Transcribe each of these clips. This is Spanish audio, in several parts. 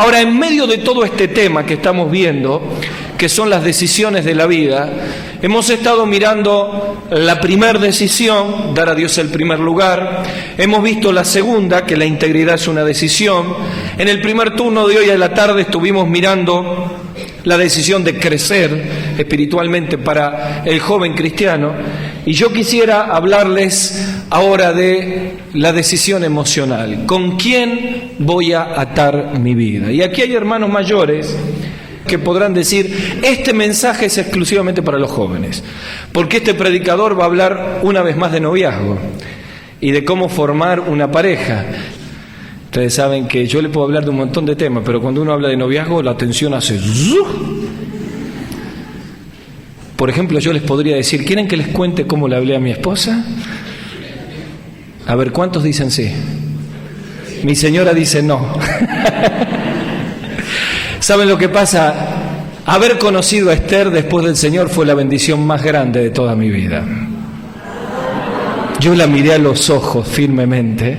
Ahora, en medio de todo este tema que estamos viendo, que son las decisiones de la vida, hemos estado mirando la primera decisión, dar a Dios el primer lugar. Hemos visto la segunda, que la integridad es una decisión. En el primer turno de hoy a la tarde estuvimos mirando la decisión de crecer espiritualmente para el joven cristiano. Y yo quisiera hablarles ahora de la decisión emocional. ¿Con quién voy a atar mi vida? Y aquí hay hermanos mayores que podrán decir, este mensaje es exclusivamente para los jóvenes, porque este predicador va a hablar una vez más de noviazgo y de cómo formar una pareja. Ustedes saben que yo le puedo hablar de un montón de temas, pero cuando uno habla de noviazgo, la atención hace ¡zuh! Por ejemplo, yo les podría decir, ¿quieren que les cuente cómo le hablé a mi esposa? A ver, ¿cuántos dicen sí? Mi señora dice no. ¿Saben lo que pasa? Haber conocido a Esther después del Señor fue la bendición más grande de toda mi vida. Yo la miré a los ojos firmemente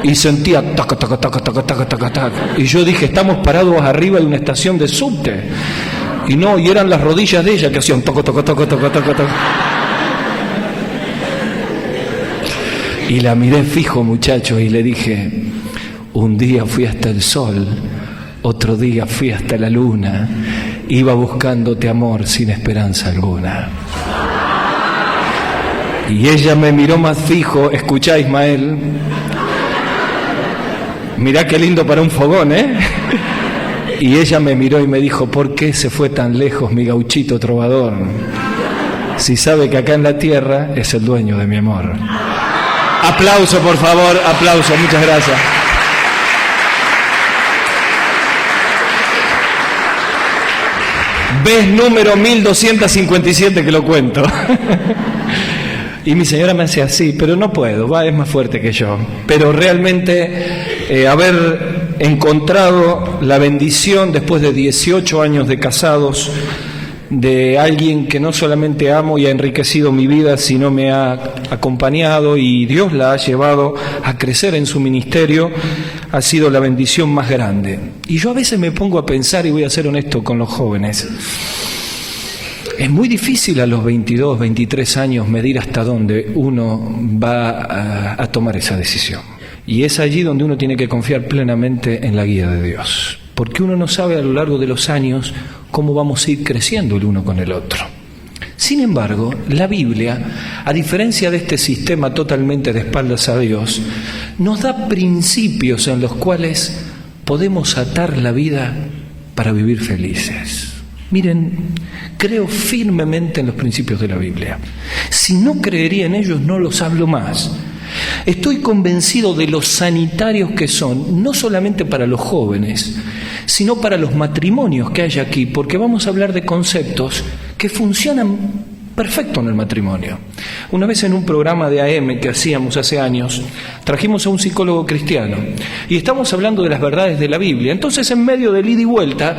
y sentía taca, taca, taca, taca, taca, taca, taca. Y yo dije, estamos parados arriba de una estación de subte. Y no, y eran las rodillas de ella que hacían toco, toco, toco, toco, toco, toco. Y la miré fijo, muchachos, y le dije, un día fui hasta el sol, otro día fui hasta la luna, iba buscándote amor sin esperanza alguna. Y ella me miró más fijo, escuchá Ismael, mirá qué lindo para un fogón, ¿eh? Y ella me miró y me dijo, ¿por qué se fue tan lejos mi gauchito trovador? Si sabe que acá en la tierra es el dueño de mi amor. Aplauso, por favor, aplauso, muchas gracias. Vez número 1257 que lo cuento. Y mi señora me hace así, pero no puedo, es más fuerte que yo. Pero realmente haber encontrado la bendición después de 18 años de casados, de alguien que no solamente amo y ha enriquecido mi vida, sino me ha acompañado y Dios la ha llevado a crecer en su ministerio, ha sido la bendición más grande. Y yo a veces me pongo a pensar, y voy a ser honesto con los jóvenes, es muy difícil a los 22, 23 años medir hasta dónde uno va a tomar esa decisión. Y es allí donde uno tiene que confiar plenamente en la guía de Dios, porque uno no sabe a lo largo de los años cómo vamos a ir creciendo el uno con el otro. Sin embargo, la Biblia, a diferencia de este sistema totalmente de espaldas a Dios, nos da principios en los cuales podemos atar la vida para vivir felices. Miren, creo firmemente en los principios de la Biblia. Si no creería en ellos, no los hablo más. Estoy convencido de los sanitarios que son, no solamente para los jóvenes, sino para los matrimonios que hay aquí, porque vamos a hablar de conceptos que funcionan perfecto en el matrimonio. Una vez en un programa de AM que hacíamos hace años, trajimos a un psicólogo cristiano y estamos hablando de las verdades de la Biblia. Entonces, en medio del ida y vuelta,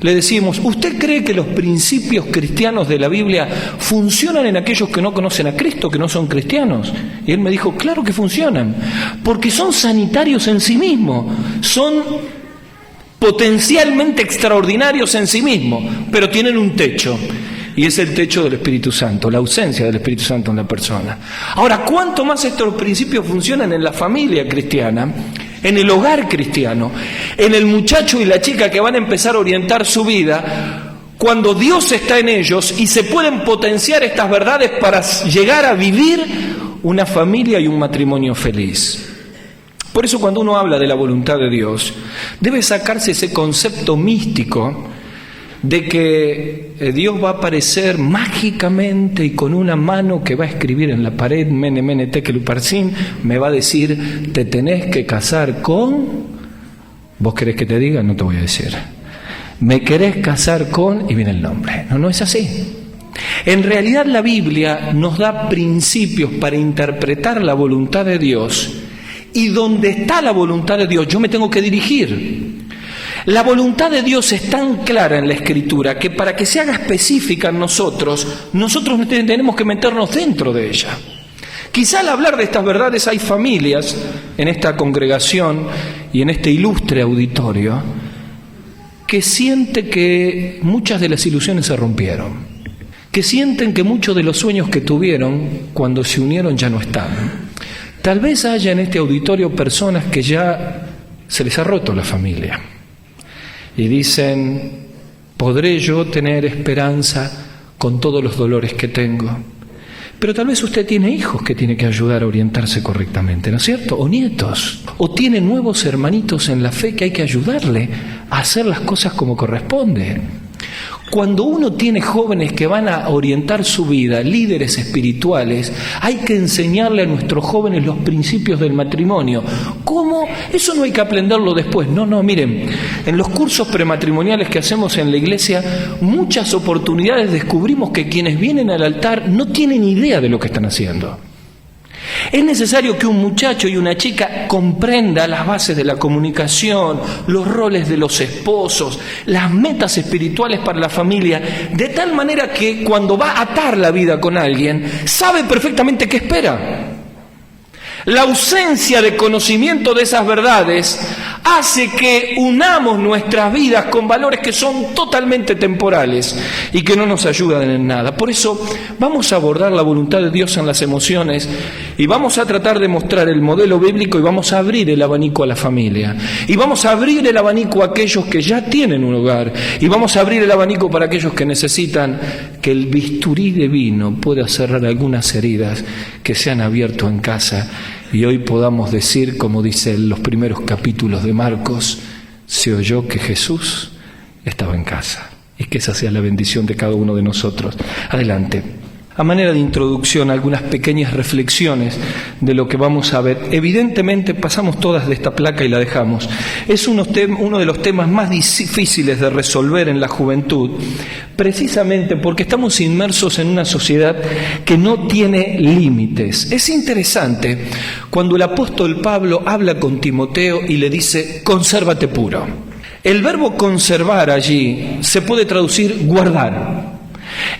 le decimos, ¿usted cree que los principios cristianos de la Biblia funcionan en aquellos que no conocen a Cristo, que no son cristianos? Y él me dijo, claro que funcionan, porque son sanitarios en sí mismos, son potencialmente extraordinarios en sí mismos, pero tienen un techo. Y es el techo del Espíritu Santo, la ausencia del Espíritu Santo en la persona. Ahora, ¿cuánto más estos principios funcionan en la familia cristiana, en el hogar cristiano, en el muchacho y la chica que van a empezar a orientar su vida, cuando Dios está en ellos y se pueden potenciar estas verdades para llegar a vivir una familia y un matrimonio feliz? Por eso, cuando uno habla de la voluntad de Dios, debe sacarse ese concepto místico de que Dios va a aparecer mágicamente y con una mano que va a escribir en la pared, mene, mene, tekel, uparsin, me va a decir, te tenés que casar con... ¿Vos querés que te diga? No te voy a decir. Me querés casar con... y viene el nombre. No, no es así. En realidad la Biblia nos da principios para interpretar la voluntad de Dios, y donde está la voluntad de Dios yo me tengo que dirigir. La voluntad de Dios es tan clara en la Escritura que para que se haga específica en nosotros tenemos que meternos dentro de ella. Quizá al hablar de estas verdades hay familias en esta congregación y en este ilustre auditorio que siente que muchas de las ilusiones se rompieron, que sienten que muchos de los sueños que tuvieron cuando se unieron ya no están. Tal vez haya en este auditorio personas que ya se les ha roto la familia y dicen: ¿podré yo tener esperanza con todos los dolores que tengo? Pero tal vez usted tiene hijos que tiene que ayudar a orientarse correctamente, ¿no es cierto? O nietos, o tiene nuevos hermanitos en la fe que hay que ayudarle a hacer las cosas como corresponde. Cuando uno tiene jóvenes que van a orientar su vida, líderes espirituales, hay que enseñarle a nuestros jóvenes los principios del matrimonio. ¿Cómo? Eso no hay que aprenderlo después. No, miren, en los cursos prematrimoniales que hacemos en la iglesia, muchas oportunidades descubrimos que quienes vienen al altar no tienen idea de lo que están haciendo. Es necesario que un muchacho y una chica comprenda las bases de la comunicación, los roles de los esposos, las metas espirituales para la familia, de tal manera que cuando va a atar la vida con alguien, sabe perfectamente qué espera. La ausencia de conocimiento de esas verdades hace que unamos nuestras vidas con valores que son totalmente temporales y que no nos ayudan en nada. Por eso vamos a abordar la voluntad de Dios en las emociones y vamos a tratar de mostrar el modelo bíblico y vamos a abrir el abanico a la familia. Y vamos a abrir el abanico a aquellos que ya tienen un hogar y vamos a abrir el abanico para aquellos que necesitan que el bisturí de vino pueda cerrar algunas heridas que se han abierto en casa. Y hoy podamos decir, como dice en los primeros capítulos de Marcos, se oyó que Jesús estaba en casa. Y que esa sea la bendición de cada uno de nosotros. Adelante. A manera de introducción, algunas pequeñas reflexiones de lo que vamos a ver. Evidentemente pasamos todas de esta placa y la dejamos. Es uno de los temas más difíciles de resolver en la juventud, precisamente porque estamos inmersos en una sociedad que no tiene límites. Es interesante cuando el apóstol Pablo habla con Timoteo y le dice: consérvate puro. El verbo conservar allí se puede traducir guardar.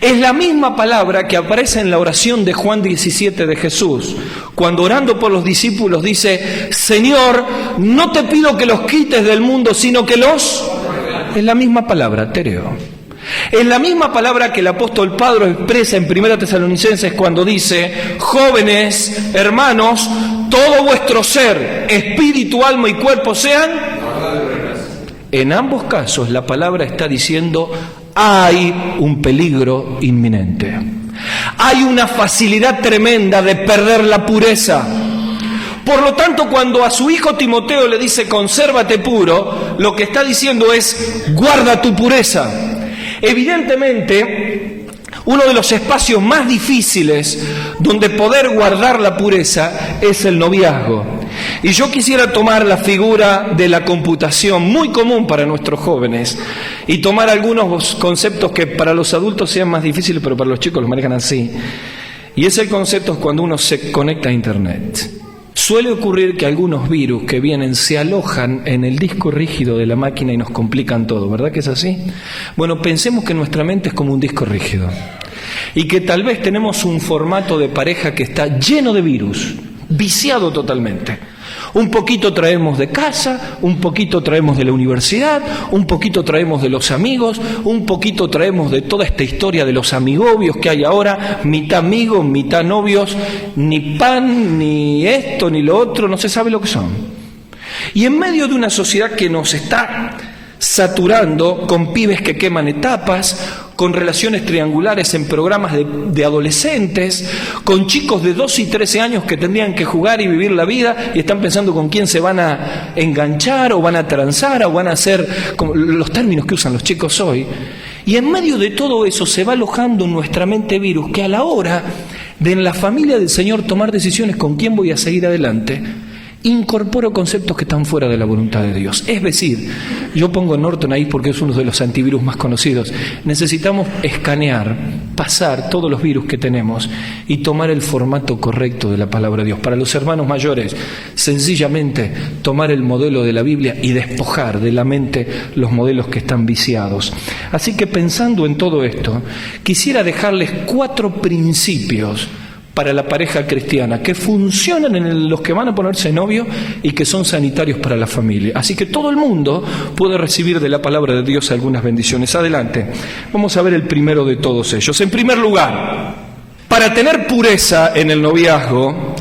Es la misma palabra que aparece en la oración de Juan 17 de Jesús, cuando orando por los discípulos dice: Señor, no te pido que los quites del mundo, sino que los... Es la misma palabra, tereo. Es la misma palabra que el apóstol Pablo expresa en 1 Tesalonicenses cuando dice: jóvenes, hermanos, todo vuestro ser, espíritu, alma y cuerpo sean... En ambos casos la palabra está diciendo: hay un peligro inminente. Hay una facilidad tremenda de perder la pureza. Por lo tanto, cuando a su hijo Timoteo le dice consérvate puro, lo que está diciendo es guarda tu pureza. Evidentemente, uno de los espacios más difíciles donde poder guardar la pureza es el noviazgo. Y yo quisiera tomar la figura de la computación, muy común para nuestros jóvenes, y tomar algunos conceptos que para los adultos sean más difíciles, pero para los chicos los manejan así. Y ese concepto es cuando uno se conecta a Internet. Suele ocurrir que algunos virus que vienen se alojan en el disco rígido de la máquina y nos complican todo, ¿verdad que es así? Bueno, pensemos que nuestra mente es como un disco rígido y que tal vez tenemos un formato de pareja que está lleno de virus, viciado totalmente. Un poquito traemos de casa, un poquito traemos de la universidad, un poquito traemos de los amigos, un poquito traemos de toda esta historia de los amigobios que hay ahora, mitad amigos, mitad novios, ni pan, ni esto, ni lo otro, no se sabe lo que son. Y en medio de una sociedad que nos está saturando con pibes que queman etapas, con relaciones triangulares en programas de adolescentes, con chicos de 12 y 13 años que tendrían que jugar y vivir la vida y están pensando con quién se van a enganchar o van a transar o van a hacer, como los términos que usan los chicos hoy. Y en medio de todo eso se va alojando en nuestra mente virus que a la hora de en la familia del Señor tomar decisiones con quién voy a seguir adelante, incorporo conceptos que están fuera de la voluntad de Dios. Es decir, yo pongo Norton ahí porque es uno de los antivirus más conocidos. Necesitamos escanear, pasar todos los virus que tenemos y tomar el formato correcto de la palabra de Dios. Para los hermanos mayores, sencillamente tomar el modelo de la Biblia y despojar de la mente los modelos que están viciados. Así que pensando en todo esto, quisiera dejarles 4 principios para la pareja cristiana, que funcionan en los que van a ponerse novio y que son sanitarios para la familia. Así que todo el mundo puede recibir de la palabra de Dios algunas bendiciones. Adelante, vamos a ver el primero de todos ellos. En primer lugar, para tener pureza en el noviazgo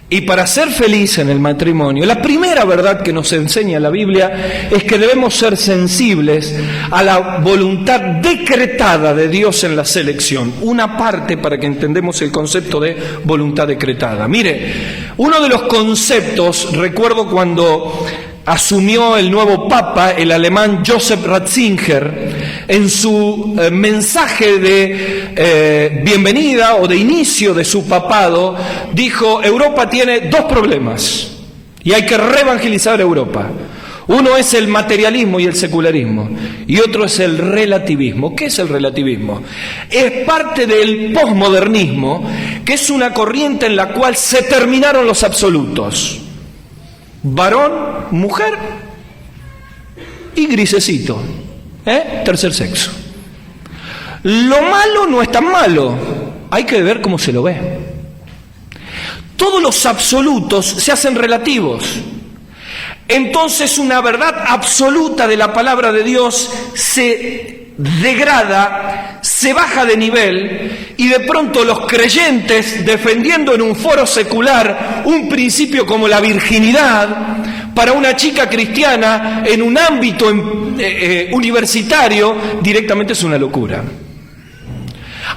y para ser feliz en el matrimonio, la primera verdad que nos enseña la Biblia es que debemos ser sensibles a la voluntad decretada de Dios en la selección. Una parte para que entendamos el concepto de voluntad decretada. Mire, uno de los conceptos, recuerdo cuando asumió el nuevo Papa, el alemán Joseph Ratzinger, en su mensaje de bienvenida o de inicio de su papado, dijo: Europa tiene dos problemas y hay que reevangelizar Europa. Uno es el materialismo y el secularismo, y otro es el relativismo. ¿Qué es el relativismo? Es parte del posmodernismo, que es una corriente en la cual se terminaron los absolutos. Varón, mujer y grisecito, tercer sexo. Lo malo no es tan malo, hay que ver cómo se lo ve. Todos los absolutos se hacen relativos. Entonces una verdad absoluta de la palabra de Dios se degrada, se baja de nivel, y de pronto los creyentes, defendiendo en un foro secular un principio como la virginidad, para una chica cristiana en un ámbito universitario, directamente es una locura.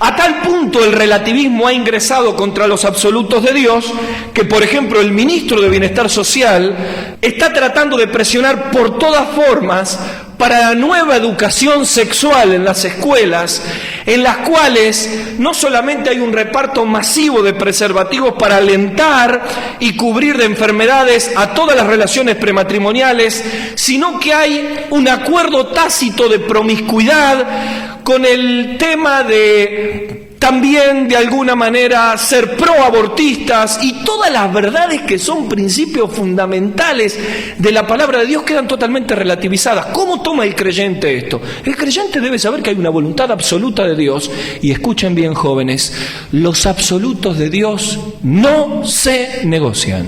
A tal punto el relativismo ha ingresado contra los absolutos de Dios que, por ejemplo, el ministro de Bienestar Social está tratando de presionar por todas formas para la nueva educación sexual en las escuelas, en las cuales no solamente hay un reparto masivo de preservativos para alentar y cubrir de enfermedades a todas las relaciones prematrimoniales, sino que hay un acuerdo tácito de promiscuidad con el tema de también de alguna manera ser proabortistas, y todas las verdades que son principios fundamentales de la palabra de Dios quedan totalmente relativizadas. ¿Cómo toma el creyente esto? El creyente debe saber que hay una voluntad absoluta de Dios, y escuchen bien, jóvenes, los absolutos de Dios no se negocian,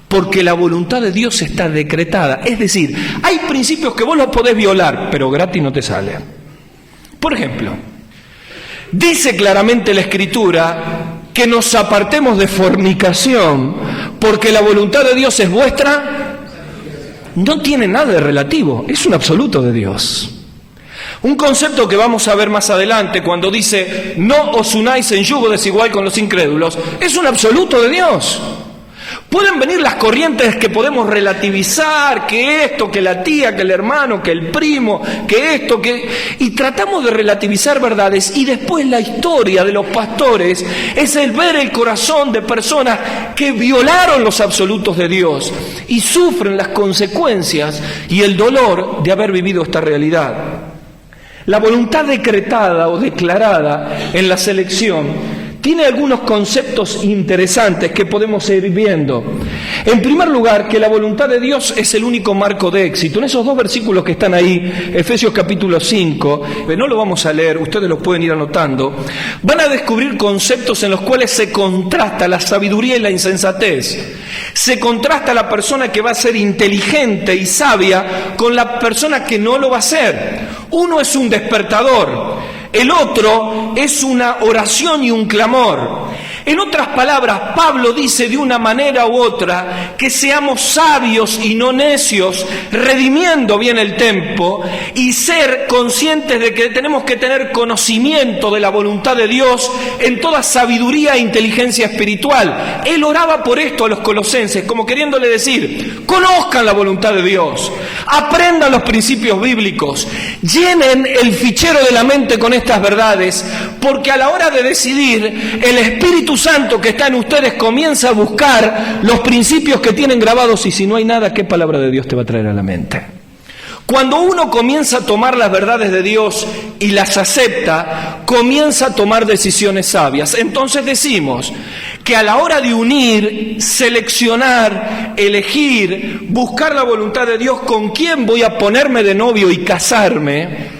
porque la voluntad de Dios está decretada. Es decir, hay principios que vos los podés violar, pero gratis no te salen. Por ejemplo, dice claramente la Escritura que nos apartemos de fornicación, porque la voluntad de Dios es vuestra. No tiene nada de relativo, es un absoluto de Dios. Un concepto que vamos a ver más adelante cuando dice: no os unáis en yugo desigual con los incrédulos, es un absoluto de Dios. Pueden venir las corrientes que podemos relativizar, que esto, que la tía, que el hermano, que el primo, que esto, que... y tratamos de relativizar verdades, y después la historia de los pastores es el ver el corazón de personas que violaron los absolutos de Dios y sufren las consecuencias y el dolor de haber vivido esta realidad. La voluntad decretada o declarada en la selección tiene algunos conceptos interesantes que podemos ir viendo. En primer lugar, que la voluntad de Dios es el único marco de éxito. En esos dos versículos que están ahí, Efesios capítulo 5, no lo vamos a leer, ustedes lo pueden ir anotando, van a descubrir conceptos en los cuales se contrasta la sabiduría y la insensatez. Se contrasta la persona que va a ser inteligente y sabia con la persona que no lo va a ser. Uno es un despertador, el otro es una oración y un clamor. En otras palabras, Pablo dice de una manera u otra que seamos sabios y no necios, redimiendo bien el tiempo y ser conscientes de que tenemos que tener conocimiento de la voluntad de Dios en toda sabiduría e inteligencia espiritual. Él oraba por esto a los colosenses, como queriéndole decir: conozcan la voluntad de Dios, aprendan los principios bíblicos, llenen el fichero de la mente con estas verdades, porque a la hora de decidir, el Espíritu Santo que está en ustedes comienza a buscar los principios que tienen grabados, y si no hay nada, ¿qué palabra de Dios te va a traer a la mente? Cuando uno comienza a tomar las verdades de Dios y las acepta, comienza a tomar decisiones sabias. Entonces decimos que a la hora de unir, seleccionar, elegir, buscar la voluntad de Dios, con quién voy a ponerme de novio y casarme,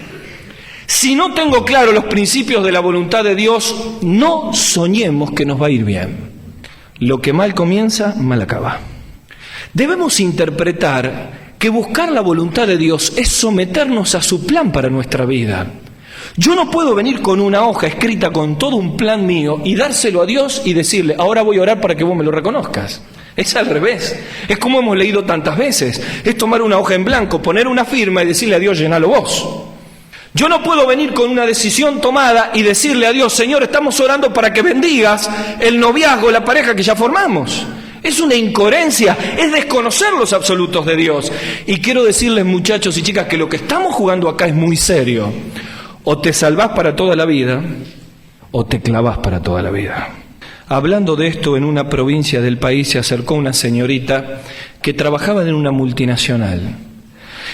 Si no tengo claro los principios de la voluntad de Dios, no soñemos que nos va a ir bien. Lo que mal comienza, mal acaba. Debemos interpretar que buscar la voluntad de Dios es someternos a su plan para nuestra vida. Yo no puedo venir con una hoja escrita con todo un plan mío y dárselo a Dios y decirle, ahora voy a orar para que vos me lo reconozcas. Es al revés. Es como hemos leído tantas veces. Es tomar una hoja en blanco, poner una firma y decirle a Dios, llenalo vos. Yo no puedo venir con una decisión tomada y decirle a Dios, Señor, estamos orando para que bendigas el noviazgo, la pareja que ya formamos. Es una incoherencia, es desconocer los absolutos de Dios. Y quiero decirles, muchachos y chicas, que lo que estamos jugando acá es muy serio. O te salvás para toda la vida, o te clavás para toda la vida. Hablando de esto, en una provincia del país se acercó una señorita que trabajaba en una multinacional.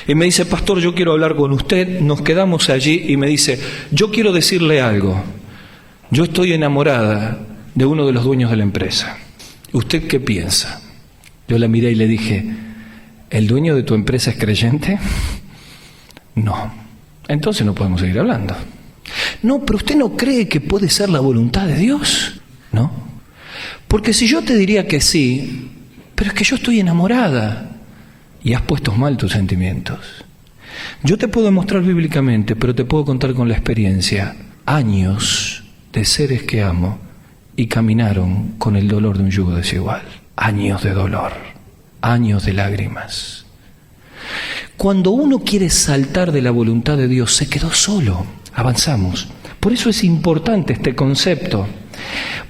Y me dice, pastor, yo quiero hablar con usted. Nos quedamos allí y me dice, yo quiero decirle algo. Yo estoy enamorada de uno de los dueños de la empresa. ¿Usted qué piensa? Yo la miré y le dije, ¿el dueño de tu empresa es creyente? No. Entonces no podemos seguir hablando. No, pero ¿usted no cree que puede ser la voluntad de Dios? No. Porque si yo te diría que sí, pero es que yo estoy enamorada y has puesto mal tus sentimientos. Yo te puedo demostrar bíblicamente, pero te puedo contar con la experiencia. Años de seres que amo y caminaron con el dolor de un yugo desigual. Años de dolor, años de lágrimas. Cuando uno quiere saltar de la voluntad de Dios, se quedó solo. Avanzamos. Por eso es importante este concepto.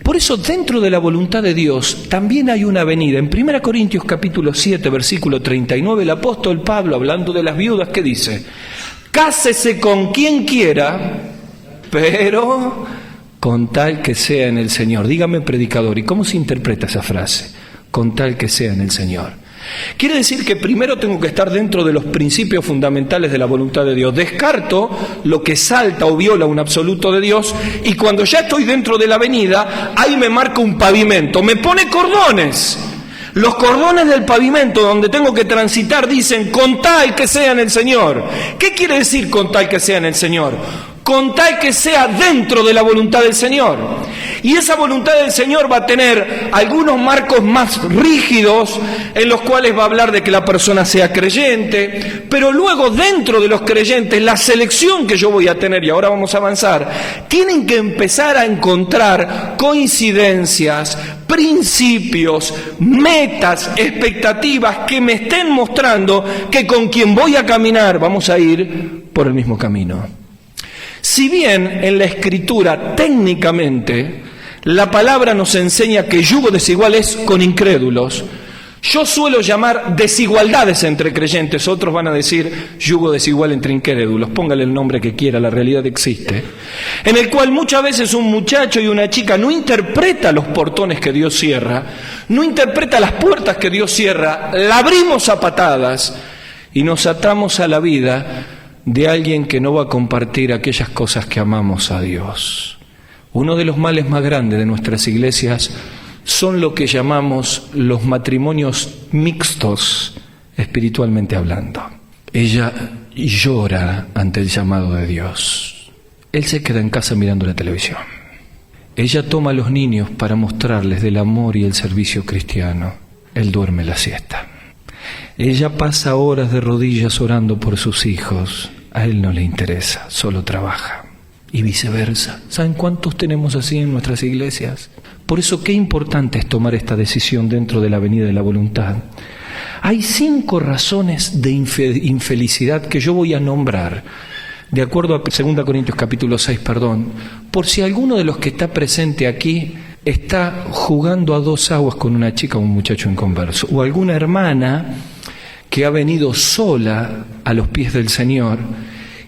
Por eso dentro de la voluntad de Dios también hay una venida. En 1 Corintios capítulo 7, versículo 39, el apóstol Pablo, hablando de las viudas, ¿qué dice? Cásese con quien quiera, pero con tal que sea en el Señor. Dígame, predicador, ¿y cómo se interpreta esa frase? Con tal que sea en el Señor. Quiere decir que primero tengo que estar dentro de los principios fundamentales de la voluntad de Dios. Descarto lo que salta o viola un absoluto de Dios y cuando ya estoy dentro de la avenida, ahí me marca un pavimento, me pone cordones. Los cordones del pavimento donde tengo que transitar dicen con tal que sea en el Señor. ¿Qué quiere decir con tal que sea en el Señor? Con tal que sea dentro de la voluntad del Señor. Y esa voluntad del Señor va a tener algunos marcos más rígidos en los cuales va a hablar de que la persona sea creyente, pero luego dentro de los creyentes la selección que yo voy a tener, y ahora vamos a avanzar, tienen que empezar a encontrar coincidencias, principios, metas, expectativas que me estén mostrando que con quien voy a caminar vamos a ir por el mismo camino. Si bien en la Escritura técnicamente la palabra nos enseña que yugo desigual es con incrédulos, yo suelo llamar desigualdades entre creyentes, otros van a decir yugo desigual entre incrédulos, póngale el nombre que quiera, la realidad existe, en el cual muchas veces un muchacho y una chica no interpreta los portones que Dios cierra, no interpreta las puertas que Dios cierra, la abrimos a patadas y nos atamos a la vida de alguien que no va a compartir aquellas cosas que amamos a Dios. Uno de los males más grandes de nuestras iglesias son lo que llamamos los matrimonios mixtos, espiritualmente hablando. Ella llora ante el llamado de Dios. Él se queda en casa mirando la televisión. Ella toma a los niños para mostrarles del amor y el servicio cristiano. Él duerme la siesta. Ella pasa horas de rodillas orando por sus hijos. A él no le interesa, solo trabaja. Y viceversa. ¿Saben cuántos tenemos así en nuestras iglesias? Por eso qué importante es tomar esta decisión dentro de la avenida de la voluntad. Hay 5 razones de infelicidad que yo voy a nombrar, de acuerdo a 2 Corintios capítulo 6, por si alguno de los que está presente aquí está jugando a 2 aguas con una chica o un muchacho inconverso, o alguna hermana que ha venido sola a los pies del Señor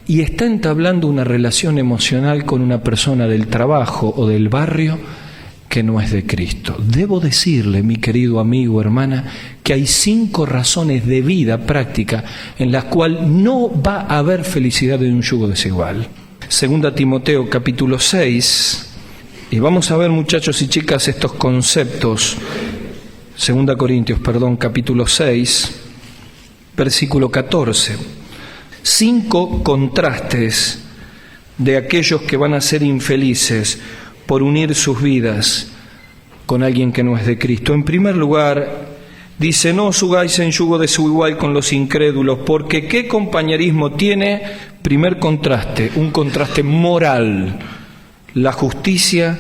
y está entablando una relación emocional con una persona del trabajo o del barrio que no es de Cristo. Debo decirle, mi querido amigo, hermana, que hay 5 razones de vida práctica en las cuales no va a haber felicidad en un yugo desigual. 2 Timoteo capítulo 6, y vamos a ver, muchachos y chicas, estos conceptos. 2 Corintios, capítulo 6, versículo 14. 5 contrastes de aquellos que van a ser infelices por unir sus vidas con alguien que no es de Cristo. En primer lugar, dice: no os sugáis en yugo desigual con los incrédulos, porque ¿qué compañerismo tiene? Primer contraste, un contraste moral, la justicia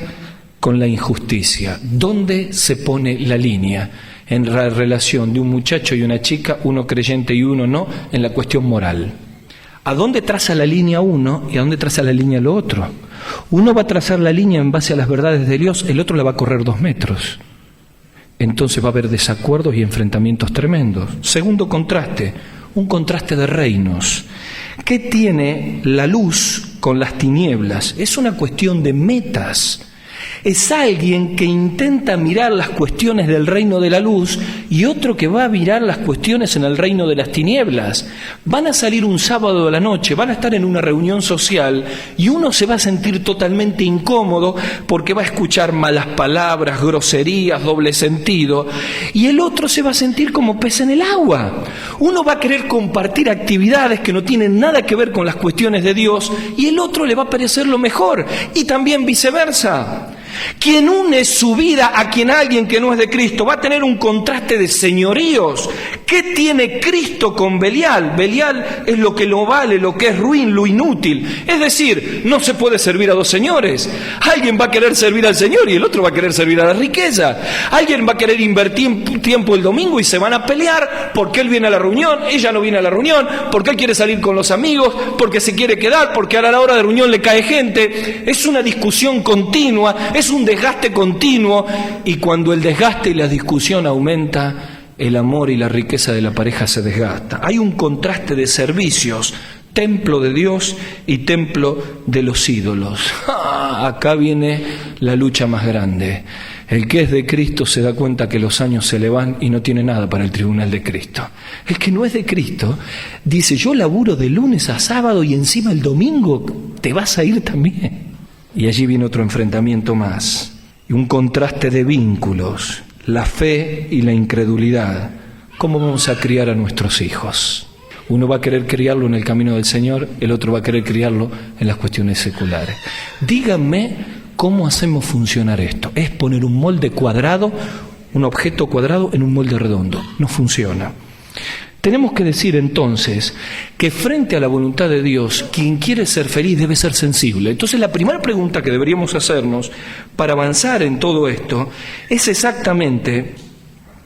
con la injusticia. ¿Dónde se pone la línea en la relación de un muchacho y una chica, uno creyente y uno no, en la cuestión moral? ¿A dónde traza la línea uno y a dónde traza la línea lo otro? Uno va a trazar la línea en base a las verdades de Dios, el otro la va a correr 2 metros. Entonces va a haber desacuerdos y enfrentamientos tremendos. Segundo contraste, un contraste de reinos. ¿Qué tiene la luz con las tinieblas? Es una cuestión de metas. Es alguien que intenta mirar las cuestiones del reino de la luz y otro que va a mirar las cuestiones en el reino de las tinieblas. Van a salir un sábado de la noche, van a estar en una reunión social y uno se va a sentir totalmente incómodo porque va a escuchar malas palabras, groserías, doble sentido, y el otro se va a sentir como pez en el agua. Uno va a querer compartir actividades que no tienen nada que ver con las cuestiones de Dios y el otro le va a parecer lo mejor, y también viceversa. Quien une su vida a alguien que no es de Cristo va a tener un contraste de señoríos. ¿Qué tiene Cristo con Belial? Belial es lo que no vale, lo que es ruin, lo inútil. Es decir, no se puede servir a 2 señores. Alguien va a querer servir al Señor y el otro va a querer servir a la riqueza. Alguien va a querer invertir tiempo el domingo y se van a pelear porque él viene a la reunión, ella no viene a la reunión, porque él quiere salir con los amigos, porque se quiere quedar, porque a la hora de reunión le cae gente. Es una discusión continua, es un desgaste continuo, y cuando el desgaste y la discusión aumenta, el amor y la riqueza de la pareja se desgasta. Hay un contraste de servicios, templo de Dios y templo de los ídolos. Acá viene la lucha más grande. El que es de Cristo se da cuenta que los años se le van y no tiene nada para el tribunal de Cristo. El que no es de Cristo dice: yo laburo de lunes a sábado y encima el domingo te vas a ir también. Y allí viene otro enfrentamiento más, y un contraste de vínculos, la fe y la incredulidad. ¿Cómo vamos a criar a nuestros hijos? Uno va a querer criarlo en el camino del Señor, el otro va a querer criarlo en las cuestiones seculares. Díganme cómo hacemos funcionar esto. Es poner un molde cuadrado, un objeto cuadrado en un molde redondo. No funciona. Tenemos que decir entonces que frente a la voluntad de Dios, quien quiere ser feliz debe ser sensible. Entonces la primera pregunta que deberíamos hacernos para avanzar en todo esto es exactamente: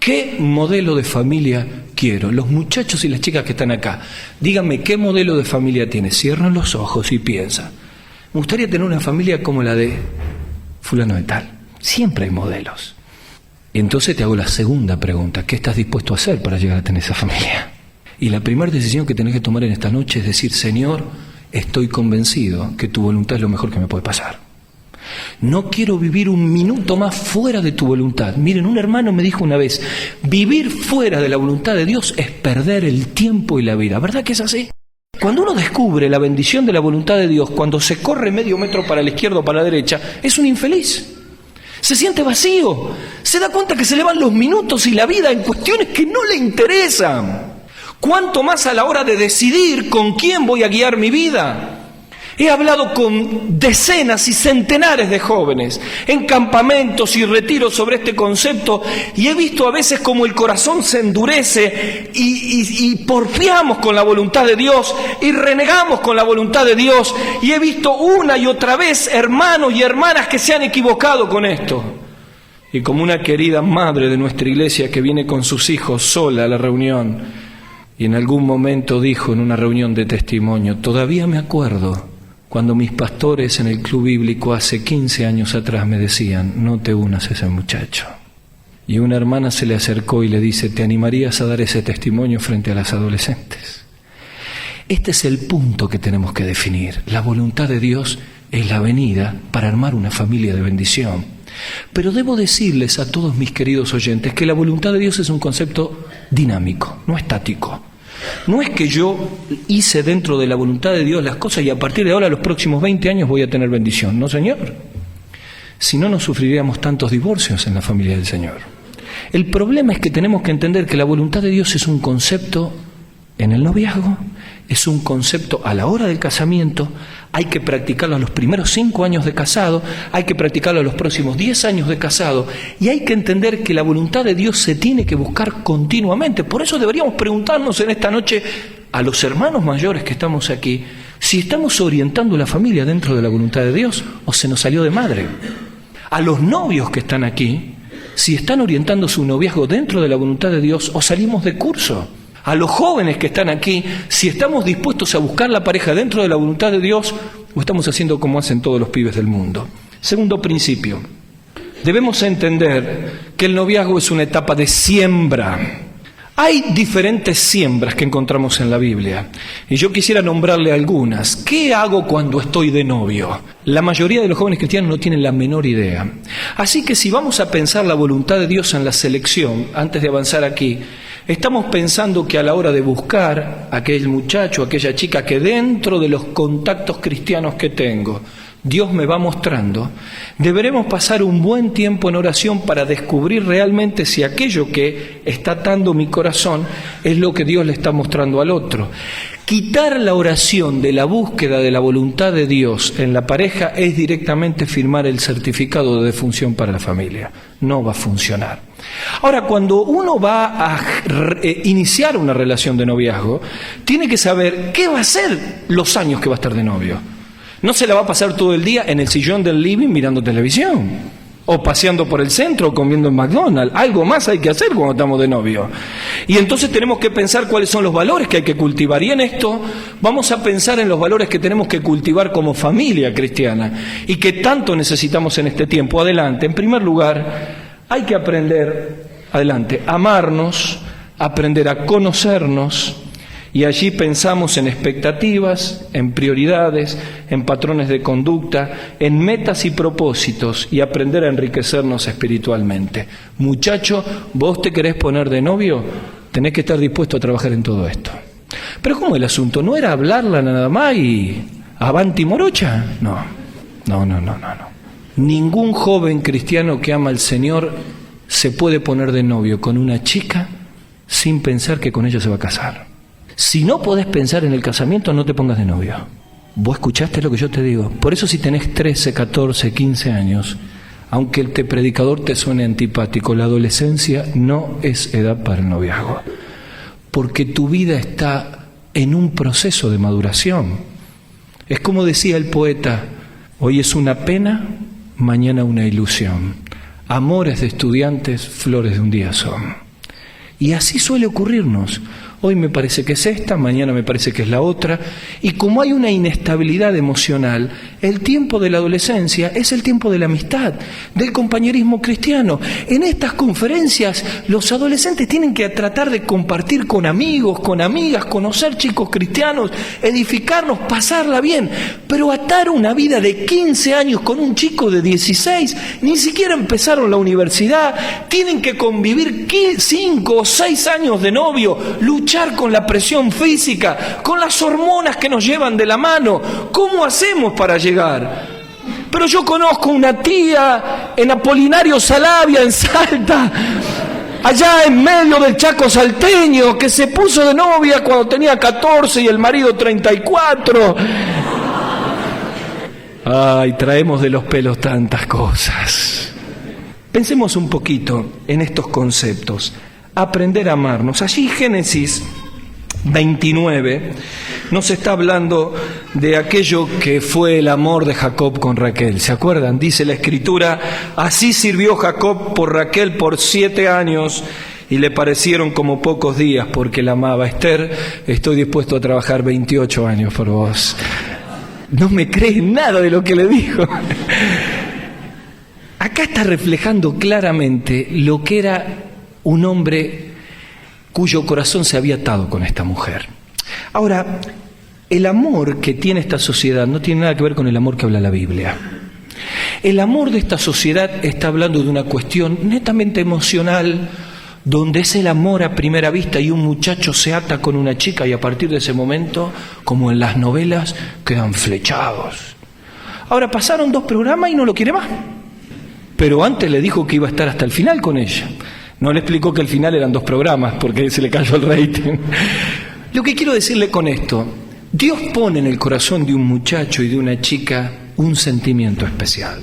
¿qué modelo de familia quiero? Los muchachos y las chicas que están acá, díganme qué modelo de familia tiene. Cierran los ojos y piensan: me gustaría tener una familia como la de fulano de tal. Siempre hay modelos. Y entonces te hago la segunda pregunta: ¿qué estás dispuesto a hacer para llegar a tener esa familia? Y la primera decisión que tenés que tomar en esta noche es decir: Señor, estoy convencido que tu voluntad es lo mejor que me puede pasar. No quiero vivir un minuto más fuera de tu voluntad. Miren, un hermano me dijo una vez: vivir fuera de la voluntad de Dios es perder el tiempo y la vida. ¿Verdad que es así? Cuando uno descubre la bendición de la voluntad de Dios, cuando se corre medio metro para la izquierda o para la derecha, es un infeliz. Se siente vacío, se da cuenta que se le van los minutos y la vida en cuestiones que no le interesan. ¿Cuánto más a la hora de decidir con quién voy a guiar mi vida? He hablado con decenas y centenares de jóvenes en campamentos y retiros sobre este concepto y he visto a veces como el corazón se endurece y porfiamos con la voluntad de Dios y renegamos con la voluntad de Dios, y he visto una y otra vez hermanos y hermanas que se han equivocado con esto. Y como una querida madre de nuestra iglesia que viene con sus hijos sola a la reunión y en algún momento dijo en una reunión de testimonio: todavía me acuerdo cuando mis pastores en el club bíblico hace 15 años atrás me decían: no te unas a ese muchacho. Y una hermana se le acercó y le dice: ¿te animarías a dar ese testimonio frente a las adolescentes? Este es el punto que tenemos que definir. La voluntad de Dios es la venida para armar una familia de bendición. Pero debo decirles a todos mis queridos oyentes que la voluntad de Dios es un concepto dinámico, no estático. No es que yo hice dentro de la voluntad de Dios las cosas y a partir de ahora los próximos 20 años voy a tener bendición. No, Señor. Si no, no sufriríamos tantos divorcios en la familia del Señor. El problema es que tenemos que entender que la voluntad de Dios es un concepto en el noviazgo Es un concepto a la hora del casamiento, hay que practicarlo a los primeros 5 años de casado, hay que practicarlo a los próximos 10 años de casado, y hay que entender que la voluntad de Dios se tiene que buscar continuamente. Por eso deberíamos preguntarnos en esta noche a los hermanos mayores que estamos aquí, si estamos orientando la familia dentro de la voluntad de Dios o se nos salió de madre. A los novios que están aquí, si están orientando su noviazgo dentro de la voluntad de Dios o salimos de curso. A los jóvenes que están aquí, si estamos dispuestos a buscar la pareja dentro de la voluntad de Dios o estamos haciendo como hacen todos los pibes del mundo. Segundo principio, debemos entender que el noviazgo es una etapa de siembra. Hay diferentes siembras que encontramos en la Biblia y yo quisiera nombrarle algunas. ¿Qué hago cuando estoy de novio? La mayoría de los jóvenes cristianos no tienen la menor idea. Así que si vamos a pensar la voluntad de Dios en la selección, antes de avanzar aquí, estamos pensando que a la hora de buscar a aquel muchacho, aquella chica que dentro de los contactos cristianos que tengo, Dios me va mostrando, deberemos pasar un buen tiempo en oración para descubrir realmente si aquello que está atando mi corazón es lo que Dios le está mostrando al otro. Quitar la oración de la búsqueda de la voluntad de Dios en la pareja es directamente firmar el certificado de defunción para la familia. No va a funcionar. Ahora, cuando uno va a iniciar una relación de noviazgo, tiene que saber qué va a ser los años que va a estar de novio. No se la va a pasar todo el día en el sillón del living mirando televisión, o paseando por el centro, o comiendo en McDonald's. Algo más hay que hacer cuando estamos de novio. Y entonces tenemos que pensar cuáles son los valores que hay que cultivar. Y en esto vamos a pensar en los valores que tenemos que cultivar como familia cristiana y que tanto necesitamos en este tiempo. Adelante, en primer lugar, hay que aprender, a amarnos, aprender a conocernos. Y allí pensamos en expectativas, en prioridades, en patrones de conducta, en metas y propósitos y aprender a enriquecernos espiritualmente. Muchacho, vos te querés poner de novio, tenés que estar dispuesto a trabajar en todo esto. Pero ¿cómo el asunto? ¿No era hablarla nada más y avanti morocha? No. Ningún joven cristiano que ama al Señor se puede poner de novio con una chica sin pensar que con ella se va a casar. Si no podés pensar en el casamiento, no te pongas de novio. ¿Vos escuchaste lo que yo te digo? Por eso si tenés 13, 14, 15 años, aunque el predicador te suene antipático, la adolescencia no es edad para el noviazgo. Porque tu vida está en un proceso de maduración. Es como decía el poeta, hoy es una pena, mañana una ilusión. Amores de estudiantes, flores de un día son. Y así suele ocurrirnos. Hoy me parece que es esta, mañana me parece que es la otra. Y como hay una inestabilidad emocional, el tiempo de la adolescencia es el tiempo de la amistad, del compañerismo cristiano. En estas conferencias los adolescentes tienen que tratar de compartir con amigos, con amigas, conocer chicos cristianos, edificarnos, pasarla bien. Pero atar una vida de 15 años con un chico de 16, ni siquiera empezaron la universidad, tienen que convivir 5 o 6 años de novio, luchar con la presión física, con las hormonas que nos llevan de la mano. ¿Cómo hacemos para llegar? Pero yo conozco una tía en Apolinario Salavia, en Salta, allá en medio del Chaco salteño, que se puso de novia cuando tenía 14 y el marido 34. Ay, traemos de los pelos tantas cosas. Pensemos un poquito en estos conceptos. Aprender a amarnos. Allí Génesis 29 nos está hablando de aquello que fue el amor de Jacob con Raquel. ¿Se acuerdan? Dice la Escritura, así sirvió Jacob por Raquel por 7 años y le parecieron como pocos días porque la amaba. Esther, estoy dispuesto a trabajar 28 años por vos. No me crees nada de lo que le dijo. Acá está reflejando claramente lo que era un hombre cuyo corazón se había atado con esta mujer. Ahora, el amor que tiene esta sociedad no tiene nada que ver con el amor que habla la Biblia. El amor de esta sociedad está hablando de una cuestión netamente emocional, donde es el amor a primera vista y un muchacho se ata con una chica y a partir de ese momento, como en las novelas, quedan flechados. Ahora pasaron 2 programas y no lo quiere más. Pero antes le dijo que iba a estar hasta el final con ella. No le explicó que al final eran 2 programas porque se le cayó el rating. Lo que quiero decirle con esto, Dios pone en el corazón de un muchacho y de una chica un sentimiento especial.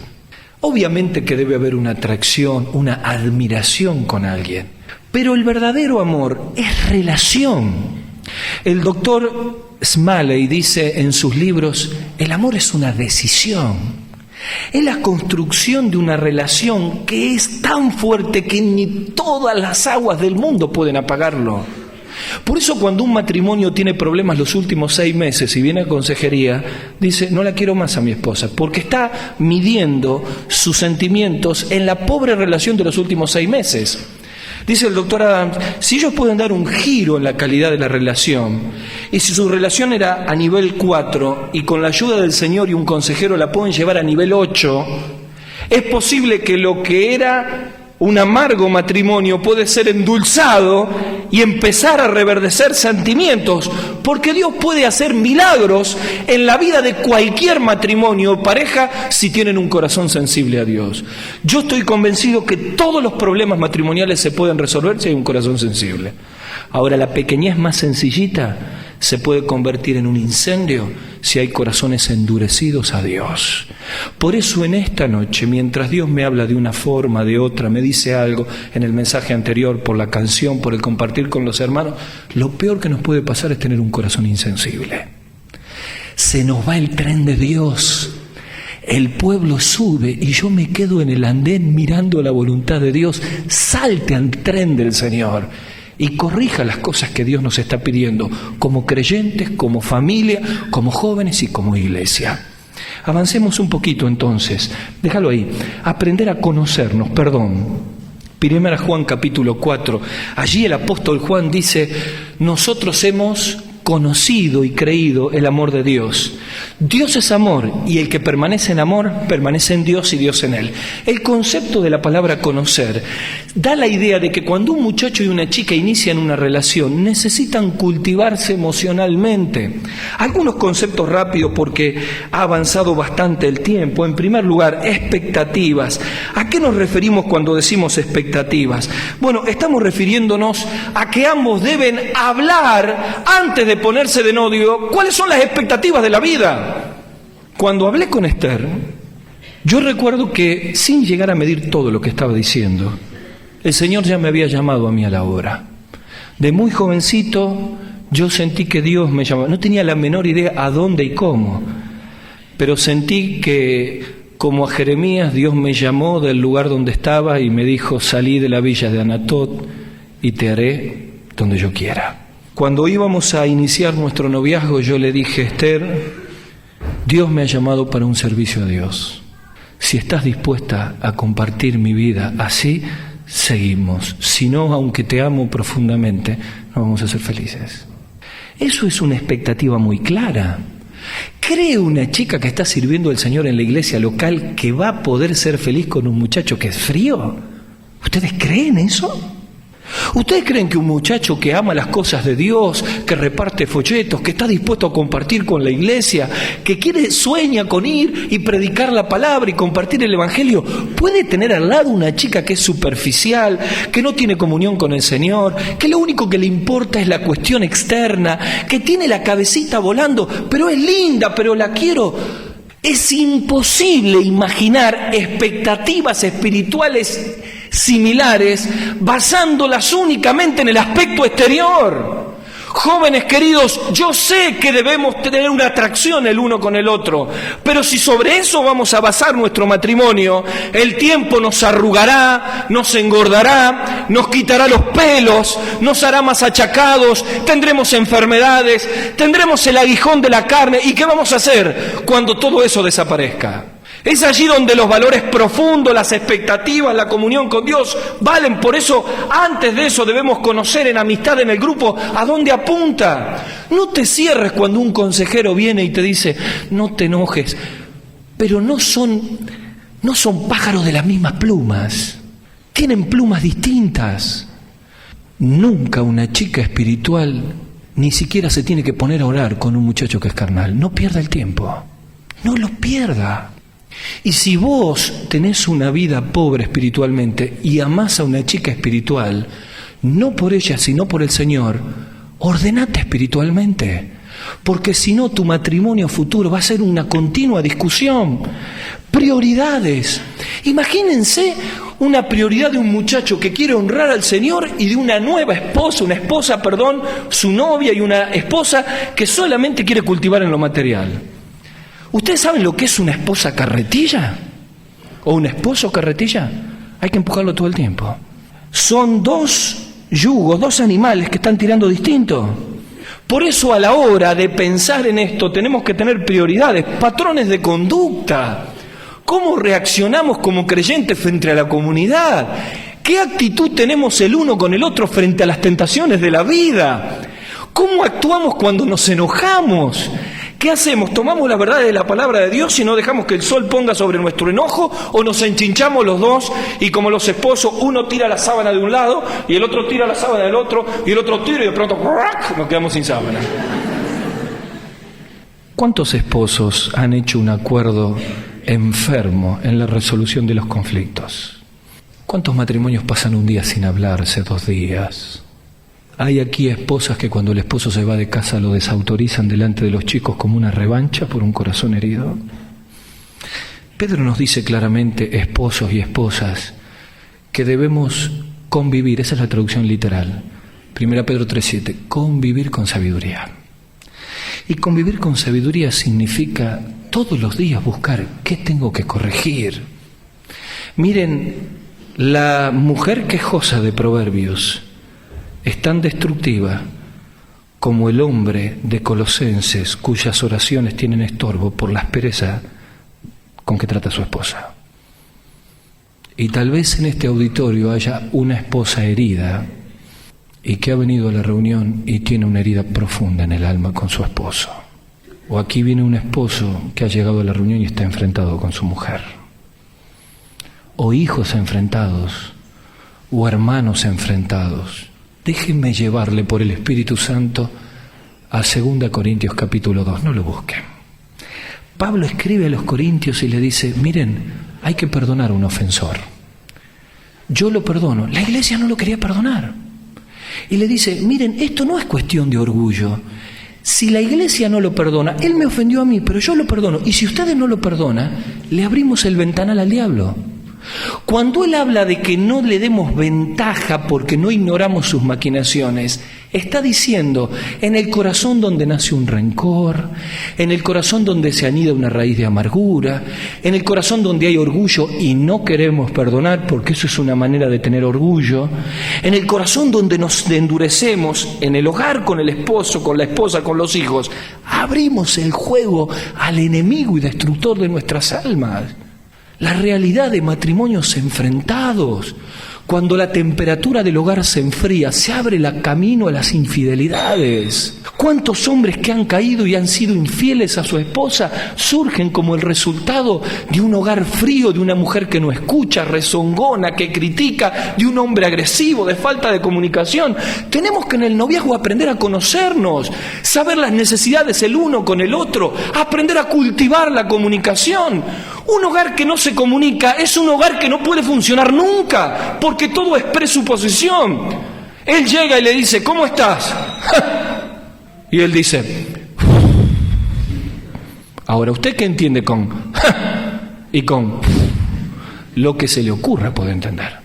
Obviamente que debe haber una atracción, una admiración con alguien, pero el verdadero amor es relación. El doctor Smalley dice en sus libros, el amor es una decisión. Es la construcción de una relación que es tan fuerte que ni todas las aguas del mundo pueden apagarlo. Por eso cuando un matrimonio tiene problemas los últimos 6 meses y viene a consejería, dice, no la quiero más a mi esposa, porque está midiendo sus sentimientos en la pobre relación de los últimos 6 meses. Dice el doctor Adams, si ellos pueden dar un giro en la calidad de la relación, y si su relación era a nivel 4, y con la ayuda del Señor y un consejero la pueden llevar a nivel 8, es posible que lo que era un amargo matrimonio puede ser endulzado y empezar a reverdecer sentimientos, porque Dios puede hacer milagros en la vida de cualquier matrimonio o pareja si tienen un corazón sensible a Dios. Yo estoy convencido que todos los problemas matrimoniales se pueden resolver si hay un corazón sensible. Ahora, la pequeñez más sencillita se puede convertir en un incendio si hay corazones endurecidos a Dios. Por eso en esta noche, mientras Dios me habla de una forma, de otra, me dice algo en el mensaje anterior, por la canción, por el compartir con los hermanos, lo peor que nos puede pasar es tener un corazón insensible. Se nos va el tren de Dios. El pueblo sube y yo me quedo en el andén mirando la voluntad de Dios. Salte al tren del Señor y corrija las cosas que Dios nos está pidiendo, como creyentes, como familia, como jóvenes y como iglesia. Avancemos un poquito entonces, déjalo ahí, aprender a conocernos, perdón. 1 Juan capítulo 4, allí el apóstol Juan dice, nosotros hemos conocido y creído el amor de Dios. Dios es amor y el que permanece en amor permanece en Dios y Dios en él. El concepto de la palabra conocer da la idea de que cuando un muchacho y una chica inician una relación necesitan cultivarse emocionalmente. Algunos conceptos rápidos porque ha avanzado bastante el tiempo. En primer lugar, expectativas. ¿A qué nos referimos cuando decimos expectativas? Bueno, estamos refiriéndonos a que ambos deben hablar antes de ponerse de novio cuáles son las expectativas de la vida. Cuando hablé con Esther, yo recuerdo que sin llegar a medir todo lo que estaba diciendo, el Señor ya me había llamado a mí a la obra. De muy jovencito yo sentí que Dios me llamaba. No tenía la menor idea a dónde y cómo, pero sentí que como a Jeremías Dios me llamó del lugar donde estaba y me dijo, salí de la villa de Anatot y te haré donde yo quiera. Cuando íbamos a iniciar nuestro noviazgo, yo le dije, Esther, Dios me ha llamado para un servicio a Dios. Si estás dispuesta a compartir mi vida así, seguimos. Si no, aunque te amo profundamente, no vamos a ser felices. Eso es una expectativa muy clara. ¿Cree una chica que está sirviendo al Señor en la iglesia local que va a poder ser feliz con un muchacho que es frío? ¿Ustedes creen eso? ¿Ustedes creen que un muchacho que ama las cosas de Dios, que reparte folletos, que está dispuesto a compartir con la iglesia, que sueña con ir y predicar la palabra y compartir el evangelio, puede tener al lado una chica que es superficial, que no tiene comunión con el Señor, que lo único que le importa es la cuestión externa, que tiene la cabecita volando, pero es linda, pero la quiero? Es imposible imaginar expectativas espirituales similares basándolas únicamente en el aspecto exterior. Jóvenes queridos, yo sé que debemos tener una atracción el uno con el otro, pero si sobre eso vamos a basar nuestro matrimonio, el tiempo nos arrugará, nos engordará, nos quitará los pelos, nos hará más achacados, tendremos enfermedades, tendremos el aguijón de la carne. ¿Y qué vamos a hacer cuando todo eso desaparezca? Es allí donde los valores profundos, las expectativas, la comunión con Dios valen. Por eso, antes de eso debemos conocer en amistad en el grupo a dónde apunta. No te cierres cuando un consejero viene y te dice, no te enojes, pero no son pájaros de las mismas plumas. Tienen plumas distintas. Nunca una chica espiritual ni siquiera se tiene que poner a orar con un muchacho que es carnal. No pierda el tiempo. No lo pierda. Y si vos tenés una vida pobre espiritualmente y amás a una chica espiritual, no por ella sino por el Señor, ordenate espiritualmente, porque si no tu matrimonio futuro va a ser una continua discusión. Prioridades. Imagínense una prioridad de un muchacho que quiere honrar al Señor y de una nueva esposa, su novia, y una esposa que solamente quiere cultivar en lo material. ¿Ustedes saben lo que es una esposa carretilla? ¿O un esposo carretilla? Hay que empujarlo todo el tiempo. Son dos yugos, dos animales que están tirando distinto. Por eso a la hora de pensar en esto tenemos que tener prioridades, patrones de conducta. ¿Cómo reaccionamos como creyentes frente a la comunidad? ¿Qué actitud tenemos el uno con el otro frente a las tentaciones de la vida? ¿Cómo actuamos cuando nos enojamos? ¿Qué hacemos? ¿Tomamos la verdad de la palabra de Dios y no dejamos que el sol ponga sobre nuestro enojo? ¿O nos enchinchamos los dos y como los esposos, uno tira la sábana de un lado y el otro tira la sábana del otro y el otro tira y de pronto nos quedamos sin sábana? ¿Cuántos esposos han hecho un acuerdo enfermo en la resolución de los conflictos? ¿Cuántos matrimonios pasan un día sin hablarse, 2 días? Hay aquí esposas que cuando el esposo se va de casa lo desautorizan delante de los chicos como una revancha por un corazón herido. Pedro nos dice claramente, esposos y esposas, que debemos convivir, esa es la traducción literal, 1 Pedro 3:7, convivir con sabiduría. Y convivir con sabiduría significa todos los días buscar qué tengo que corregir. Miren, la mujer quejosa de Proverbios es tan destructiva como el hombre de Colosenses cuyas oraciones tienen estorbo por la aspereza con que trata a su esposa. Y tal vez en este auditorio haya una esposa herida y que ha venido a la reunión y tiene una herida profunda en el alma con su esposo. O aquí viene un esposo que ha llegado a la reunión y está enfrentado con su mujer. O hijos enfrentados, o hermanos enfrentados. Déjenme llevarle por el Espíritu Santo a 2 Corintios capítulo 2, no lo busquen. Pablo escribe a los corintios y le dice, miren, hay que perdonar a un ofensor. Yo lo perdono, la iglesia no lo quería perdonar. Y le dice, miren, esto no es cuestión de orgullo. Si la iglesia no lo perdona, él me ofendió a mí, pero yo lo perdono. Y si ustedes no lo perdonan, le abrimos el ventanal al diablo. Cuando él habla de que no le demos ventaja porque no ignoramos sus maquinaciones, está diciendo, en el corazón donde nace un rencor, en el corazón donde se anida una raíz de amargura, en el corazón donde hay orgullo y no queremos perdonar porque eso es una manera de tener orgullo, en el corazón donde nos endurecemos, en el hogar con el esposo, con la esposa, con los hijos, abrimos el juego al enemigo y destructor de nuestras almas. La realidad de matrimonios enfrentados, cuando la temperatura del hogar se enfría, se abre el camino a las infidelidades. ¿Cuántos hombres que han caído y han sido infieles a su esposa surgen como el resultado de un hogar frío, de una mujer que no escucha, rezongona, que critica, de un hombre agresivo, de falta de comunicación? Tenemos que en el noviazgo aprender a conocernos, saber las necesidades el uno con el otro, aprender a cultivar la comunicación. Un hogar que no se comunica es un hogar que no puede funcionar nunca, porque todo es presuposición. Él llega y le dice, ¿cómo estás? Y él dice, ahora, ¿usted qué entiende con y con lo que se le ocurra puede entender?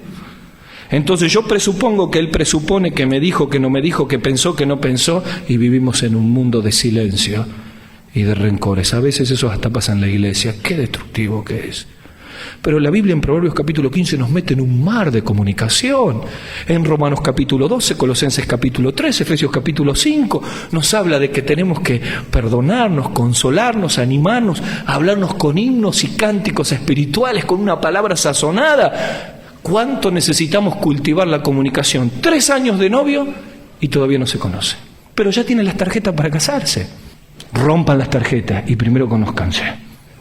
Entonces yo presupongo que él presupone que me dijo, que no me dijo, que pensó, que no pensó, y vivimos en un mundo de silencio y de rencores. A veces eso hasta pasa en la iglesia. Qué destructivo que es. Pero la Biblia en Proverbios capítulo 15 nos mete en un mar de comunicación. En Romanos capítulo 12, Colosenses capítulo 3, Efesios capítulo 5, nos habla de que tenemos que perdonarnos, consolarnos, animarnos, hablarnos con himnos y cánticos espirituales, con una palabra sazonada. ¿Cuánto necesitamos cultivar la comunicación? 3 años de novio y todavía no se conoce. Pero ya tienen las tarjetas para casarse. Rompan las tarjetas y primero conózcanse.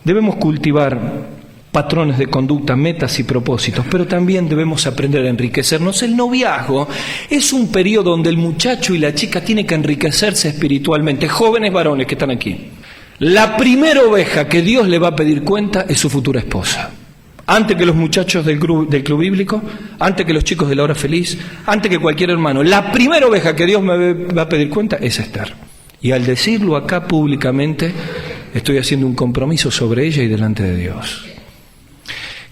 Debemos cultivar patrones de conducta, metas y propósitos, pero también debemos aprender a enriquecernos. El noviazgo es un periodo donde el muchacho y la chica tienen que enriquecerse espiritualmente. Jóvenes varones que están aquí, la primera oveja que Dios le va a pedir cuenta es su futura esposa. antes que los muchachos del club bíblico, antes que los chicos de la hora feliz, antes que cualquier hermano. La primera oveja que Dios me va a pedir cuenta es Esther. Y al decirlo acá públicamente, estoy haciendo un compromiso sobre ella y delante de Dios.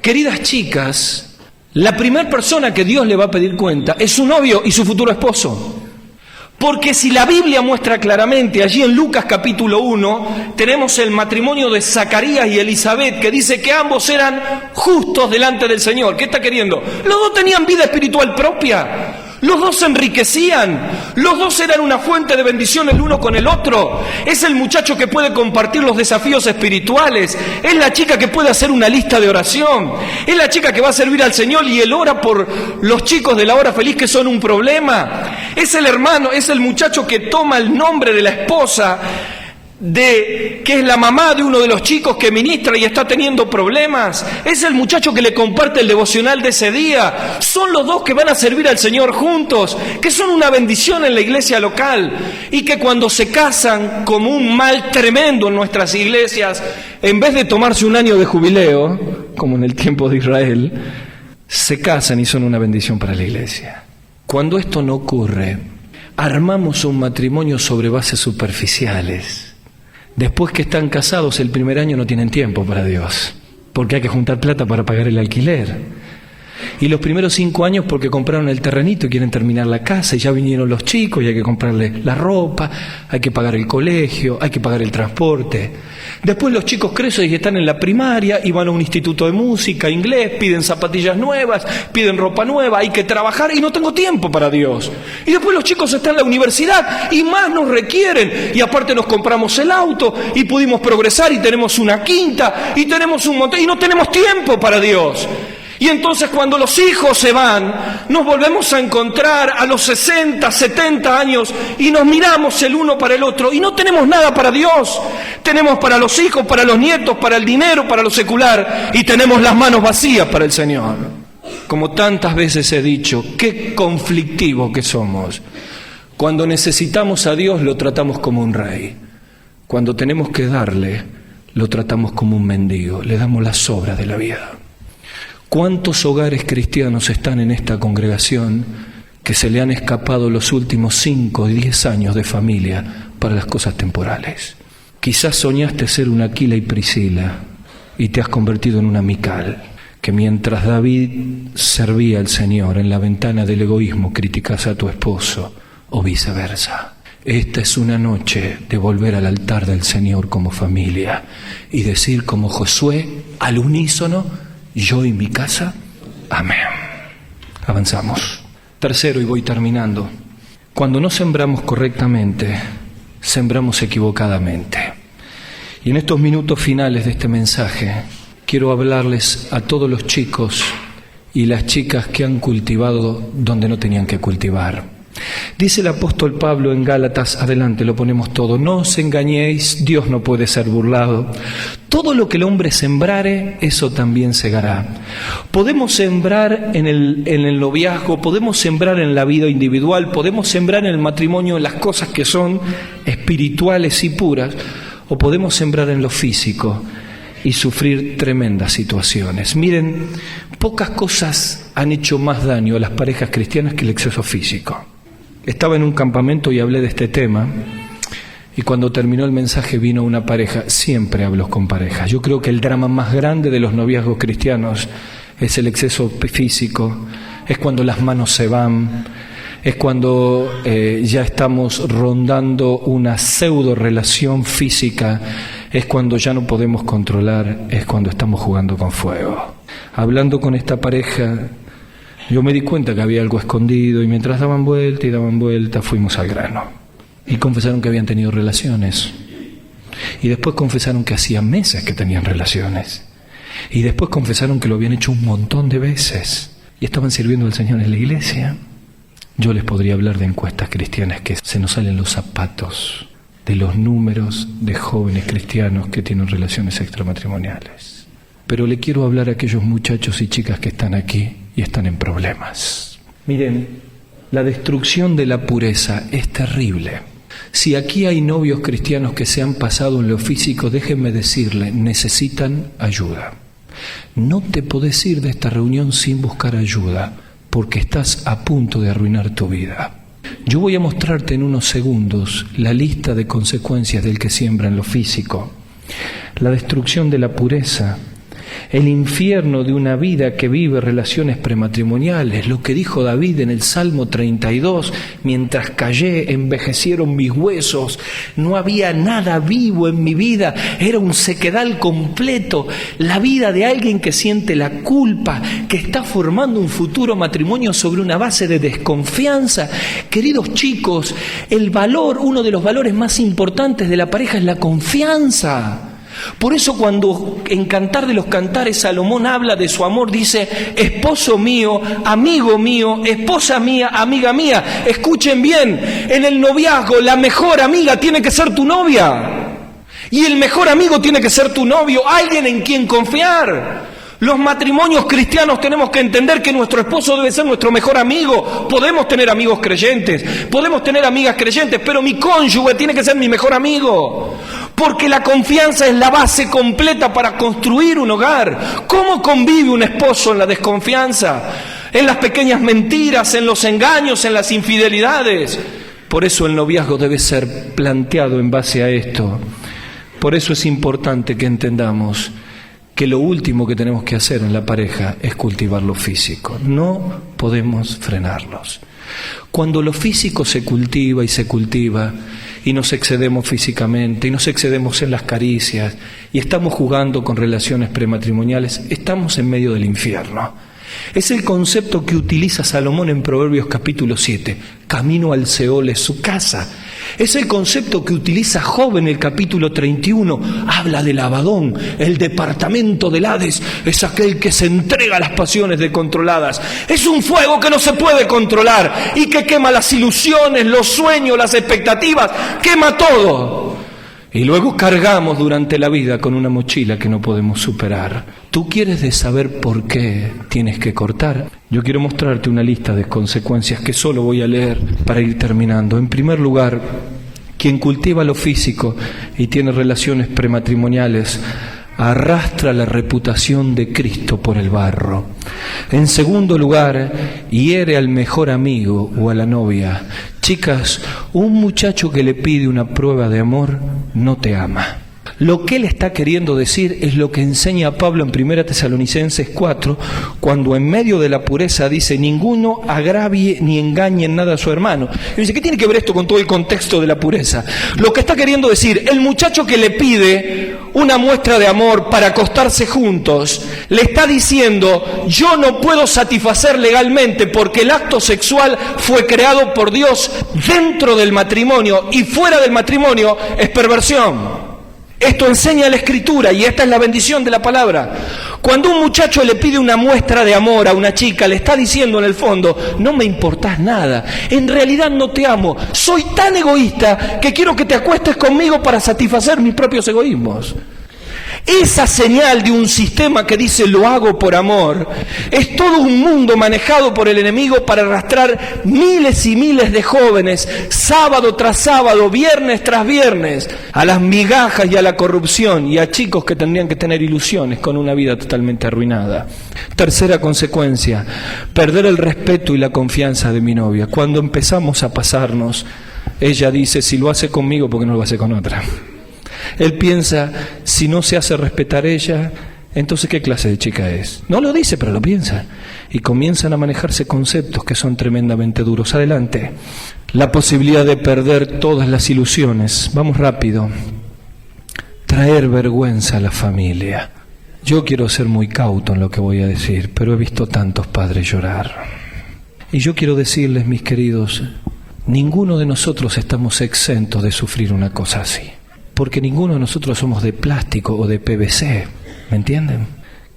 Queridas chicas, la primera persona que Dios le va a pedir cuenta es su novio y su futuro esposo. Porque si la Biblia muestra claramente, allí en Lucas capítulo 1, tenemos el matrimonio de Zacarías y Elizabeth, que dice que ambos eran justos delante del Señor. ¿Qué está queriendo? Los dos tenían vida espiritual propia. Los dos se enriquecían, los dos eran una fuente de bendición el uno con el otro. Es el muchacho que puede compartir los desafíos espirituales, es la chica que puede hacer una lista de oración, es la chica que va a servir al Señor y él ora por los chicos de la hora feliz que son un problema. Es el hermano, es el muchacho que toma el nombre de la esposa que es la mamá de uno de los chicos que ministra y está teniendo problemas. Es el muchacho que le comparte el devocional de ese día. Son los dos que van a servir al Señor juntos, que son una bendición en la iglesia local, y que cuando se casan, como un mal tremendo en nuestras iglesias, en vez de tomarse un año de jubileo, como en el tiempo de Israel, se casan y son una bendición para la iglesia. Cuando esto no ocurre, armamos un matrimonio sobre bases superficiales. Después que están casados, el primer año no tienen tiempo para Dios, porque hay que juntar plata para pagar el alquiler. Y los primeros 5 años porque compraron el terrenito y quieren terminar la casa, y ya vinieron los chicos y hay que comprarle la ropa, hay que pagar el colegio, hay que pagar el transporte. Después los chicos crecen y están en la primaria y van a un instituto de música, inglés, piden zapatillas nuevas, piden ropa nueva, hay que trabajar y no tengo tiempo para Dios. Y después los chicos están en la universidad y más nos requieren, y aparte nos compramos el auto y pudimos progresar y tenemos una quinta y tenemos un montón y no tenemos tiempo para Dios. Y entonces cuando los hijos se van, nos volvemos a encontrar a los 60, 70 años y nos miramos el uno para el otro y no tenemos nada para Dios. Tenemos para los hijos, para los nietos, para el dinero, para lo secular, y tenemos las manos vacías para el Señor. Como tantas veces he dicho, qué conflictivos que somos. Cuando necesitamos a Dios lo tratamos como un rey. Cuando tenemos que darle, lo tratamos como un mendigo. Le damos las sobras de la vida. ¿Cuántos hogares cristianos están en esta congregación que se le han escapado los últimos 5 o 10 años de familia para las cosas temporales? Quizás soñaste ser una Aquila y Priscila y te has convertido en una Mical, que mientras David servía al Señor en la ventana del egoísmo criticas a tu esposo o viceversa. Esta es una noche de volver al altar del Señor como familia y decir como Josué al unísono: yo y mi casa, amén. Avanzamos. Tercero, y voy terminando. Cuando no sembramos correctamente, sembramos equivocadamente. Y en estos minutos finales de este mensaje, quiero hablarles a todos los chicos y las chicas que han cultivado donde no tenían que cultivar. Dice el apóstol Pablo en Gálatas, adelante, lo ponemos todo: no os engañéis, Dios no puede ser burlado. Todo lo que el hombre sembrare, eso también segará. Podemos sembrar en el noviazgo, podemos sembrar en la vida individual, podemos sembrar en el matrimonio, en las cosas que son espirituales y puras, o podemos sembrar en lo físico y sufrir tremendas situaciones. Miren, pocas cosas han hecho más daño a las parejas cristianas que el exceso físico. Estaba en un campamento y hablé de este tema, y cuando terminó el mensaje vino una pareja. Siempre hablo con parejas. Yo creo que el drama más grande de los noviazgos cristianos es el exceso físico, es cuando las manos se van, es cuando ya estamos rondando una pseudo relación física, es cuando ya no podemos controlar, es cuando estamos jugando con fuego. Hablando con esta pareja, yo me di cuenta que había algo escondido, y mientras daban vuelta, fuimos al grano. Y confesaron que habían tenido relaciones. Y después confesaron que hacía meses que tenían relaciones. Y después confesaron que lo habían hecho un montón de veces. Y estaban sirviendo al Señor en la iglesia. Yo les podría hablar de encuestas cristianas que se nos salen los zapatos de los números de jóvenes cristianos que tienen relaciones extramatrimoniales. Pero le quiero hablar a aquellos muchachos y chicas que están aquí y están en problemas. Miren, la destrucción de la pureza es terrible. Si aquí hay novios cristianos que se han pasado en lo físico, déjenme decirle, necesitan ayuda. no te podés ir de esta reunión sin buscar ayuda, porque estás a punto de arruinar tu vida. Yo voy a mostrarte en unos segundos la lista de consecuencias del que siembra en lo físico. La destrucción de la pureza, el infierno de una vida que vive relaciones prematrimoniales, lo que dijo David en el Salmo 32, mientras callé, envejecieron mis huesos, no había nada vivo en mi vida, era un sequedal completo, la vida de alguien que siente la culpa, que está formando un futuro matrimonio sobre una base de desconfianza. Queridos chicos, el valor, uno de los valores más importantes de la pareja es la confianza. Por eso cuando en Cantar de los Cantares Salomón habla de su amor, dice: esposo mío, amigo mío, esposa mía, amiga mía. Escuchen bien, en el noviazgo la mejor amiga tiene que ser tu novia y el mejor amigo tiene que ser tu novio, alguien en quien confiar. Los matrimonios cristianos tenemos que entender que nuestro esposo debe ser nuestro mejor amigo. Podemos tener amigos creyentes, podemos tener amigas creyentes, pero mi cónyuge tiene que ser mi mejor amigo, porque la confianza es la base completa para construir un hogar. ¿Cómo convive un esposo en la desconfianza? En las pequeñas mentiras, en los engaños, en las infidelidades. Por eso el noviazgo debe ser planteado en base a esto. Por eso es importante que entendamos que lo último que tenemos que hacer en la pareja es cultivar lo físico. No podemos frenarlos. Cuando lo físico se cultiva y nos excedemos físicamente y nos excedemos en las caricias y estamos jugando con relaciones prematrimoniales, estamos en medio del infierno. Es el concepto que utiliza Salomón en Proverbios capítulo 7. Camino al Seol es su casa. Es el concepto que utiliza Job en el capítulo 31. Habla del Abadón, el departamento del Hades. Es aquel que se entrega a las pasiones descontroladas. Es un fuego que no se puede controlar y que quema las ilusiones, los sueños, las expectativas. Quema todo. Y luego cargamos durante la vida con una mochila que no podemos superar. ¿Tú quieres de saber por qué tienes que cortar? Yo quiero mostrarte una lista de consecuencias que solo voy a leer para ir terminando. En primer lugar, quien cultiva lo físico y tiene relaciones prematrimoniales arrastra la reputación de Cristo por el barro. En segundo lugar, hiere al mejor amigo o a la novia. Chicas, un muchacho que le pide una prueba de amor no te ama. Lo que él está queriendo decir es lo que enseña Pablo en 1 Tesalonicenses 4, cuando en medio de la pureza dice: ninguno agravie ni engañe en nada a su hermano. Y dice: ¿qué tiene que ver esto con todo el contexto de la pureza? Lo que está queriendo decir, el muchacho que le pide una muestra de amor para acostarse juntos, le está diciendo: yo no puedo satisfacer legalmente porque el acto sexual fue creado por Dios dentro del matrimonio y fuera del matrimonio es perversión. Esto enseña la Escritura y esta es la bendición de la palabra. Cuando un muchacho le pide una muestra de amor a una chica, le está diciendo en el fondo: no me importás nada, en realidad no te amo, soy tan egoísta que quiero que te acuestes conmigo para satisfacer mis propios egoísmos. Esa señal de un sistema que dice lo hago por amor es todo un mundo manejado por el enemigo para arrastrar miles y miles de jóvenes sábado tras sábado, viernes tras viernes, a las migajas y a la corrupción, y a chicos que tendrían que tener ilusiones con una vida totalmente arruinada. Tercera consecuencia, perder el respeto y la confianza de mi novia. Cuando empezamos a pasarnos, ella dice: si lo hace conmigo, ¿por qué no lo hace con otra? Él piensa: si no se hace respetar ella, entonces ¿qué clase de chica es? No lo dice, pero lo piensa. Y comienzan a manejarse conceptos que son tremendamente duros. Adelante. La posibilidad de perder todas las ilusiones. Vamos rápido. Traer vergüenza a la familia. Yo quiero ser muy cauto en lo que voy a decir, pero he visto tantos padres llorar. Y yo quiero decirles, mis queridos, ninguno de nosotros estamos exentos de sufrir una cosa así. Porque ninguno de nosotros somos de plástico o de PVC, ¿me entienden?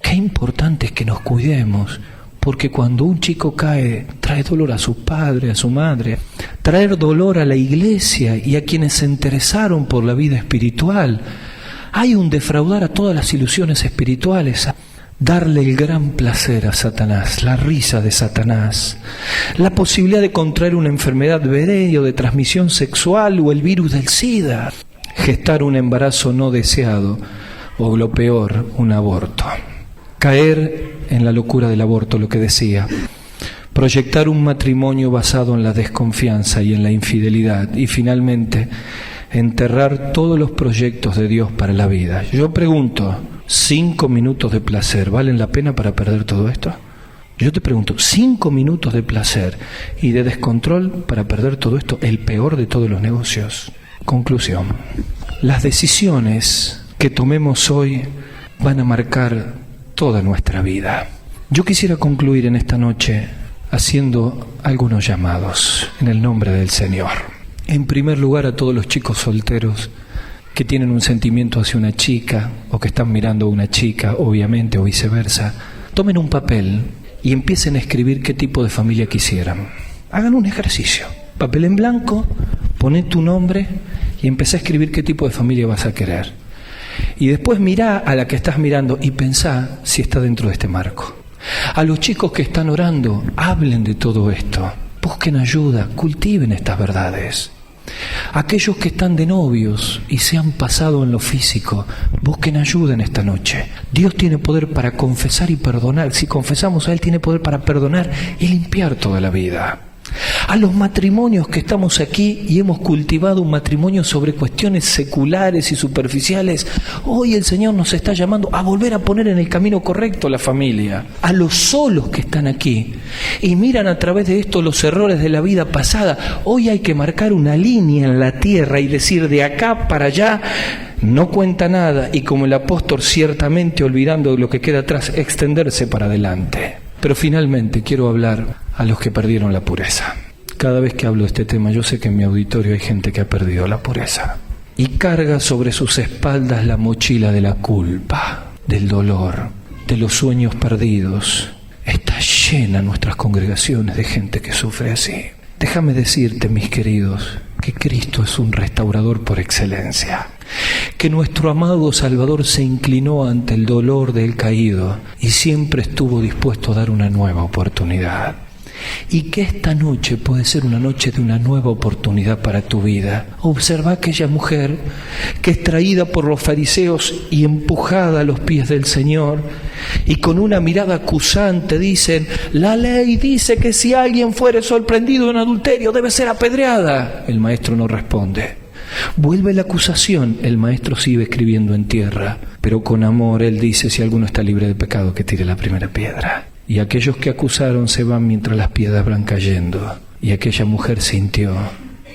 Qué importante es que nos cuidemos, porque cuando un chico cae, trae dolor a su padre, a su madre, traer dolor a la iglesia y a quienes se interesaron por la vida espiritual. Hay un defraudar a todas las ilusiones espirituales, darle el gran placer a Satanás, la risa de Satanás, la posibilidad de contraer una enfermedad venérea o de transmisión sexual o el virus del SIDA. Gestar un embarazo no deseado o lo peor, un aborto. caer en la locura del aborto, lo que decía, proyectar un matrimonio basado en la desconfianza y en la infidelidad, y finalmente enterrar todos los proyectos de Dios para la vida. Yo pregunto, 5 minutos de placer, ¿valen la pena para perder todo esto? Yo te pregunto, 5 minutos de placer y de descontrol para perder todo esto, el peor de todos los negocios. Conclusión, las decisiones que tomemos hoy van a marcar toda nuestra vida. Yo quisiera concluir en esta noche haciendo algunos llamados en el nombre del Señor. En primer lugar, a todos los chicos solteros que tienen un sentimiento hacia una chica o que están mirando a una chica, obviamente, o viceversa, tomen un papel y empiecen a escribir qué tipo de familia quisieran. Hagan un ejercicio. Papel en blanco, poné tu nombre y empecé a escribir qué tipo de familia vas a querer. Y después mirá a la que estás mirando y pensá si está dentro de este marco. A los chicos que están orando, hablen de todo esto. Busquen ayuda, cultiven estas verdades. Aquellos que están de novios y se han pasado en lo físico, busquen ayuda en esta noche. Dios tiene poder para confesar y perdonar. Si confesamos a Él, tiene poder para perdonar y limpiar toda la vida. A los matrimonios que estamos aquí y hemos cultivado un matrimonio sobre cuestiones seculares y superficiales, hoy el Señor nos está llamando a volver a poner en el camino correcto a la familia. A los solos que están aquí y miran a través de esto los errores de la vida pasada, hoy hay que marcar una línea en la tierra y decir de acá para allá no cuenta nada, y como el apóstol, ciertamente olvidando lo que queda atrás, extenderse para adelante. Pero finalmente quiero hablar a los que perdieron la pureza. Cada vez que hablo de este tema, yo sé que en mi auditorio hay gente que ha perdido la pureza y carga sobre sus espaldas la mochila de la culpa, del dolor, de los sueños perdidos. Está llena nuestras congregaciones de gente que sufre así. Déjame decirte, mis queridos, que Cristo es un restaurador por excelencia, que nuestro amado Salvador se inclinó ante el dolor del caído y siempre estuvo dispuesto a dar una nueva oportunidad. Y que esta noche puede ser una noche de una nueva oportunidad para tu vida. Observa a aquella mujer que es traída por los fariseos y empujada a los pies del Señor, y con una mirada acusante dicen: la ley dice que si alguien fuere sorprendido en adulterio debe ser apedreada. El maestro no responde. Vuelve la acusación, el maestro sigue escribiendo en tierra, pero con amor él dice: si alguno está libre de pecado, que tire la primera piedra. Y aquellos que acusaron se van mientras las piedras van cayendo, y aquella mujer sintió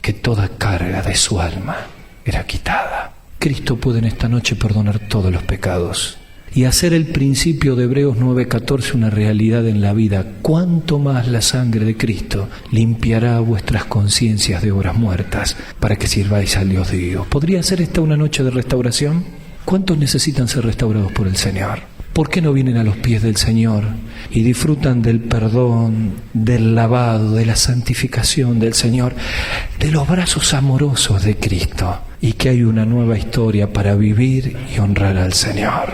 que toda carga de su alma era quitada. Cristo puede en esta noche perdonar todos los pecados y hacer el principio de Hebreos 9:14 una realidad en la vida. Cuánto más la sangre de Cristo limpiará vuestras conciencias de obras muertas para que sirváis al Dios vivo. ¿Podría ser esta una noche de restauración? ¿Cuántos necesitan ser restaurados por el Señor? ¿Por qué no vienen a los pies del Señor y disfrutan del perdón, del lavado, de la santificación del Señor, de los brazos amorosos de Cristo, y que hay una nueva historia para vivir y honrar al Señor?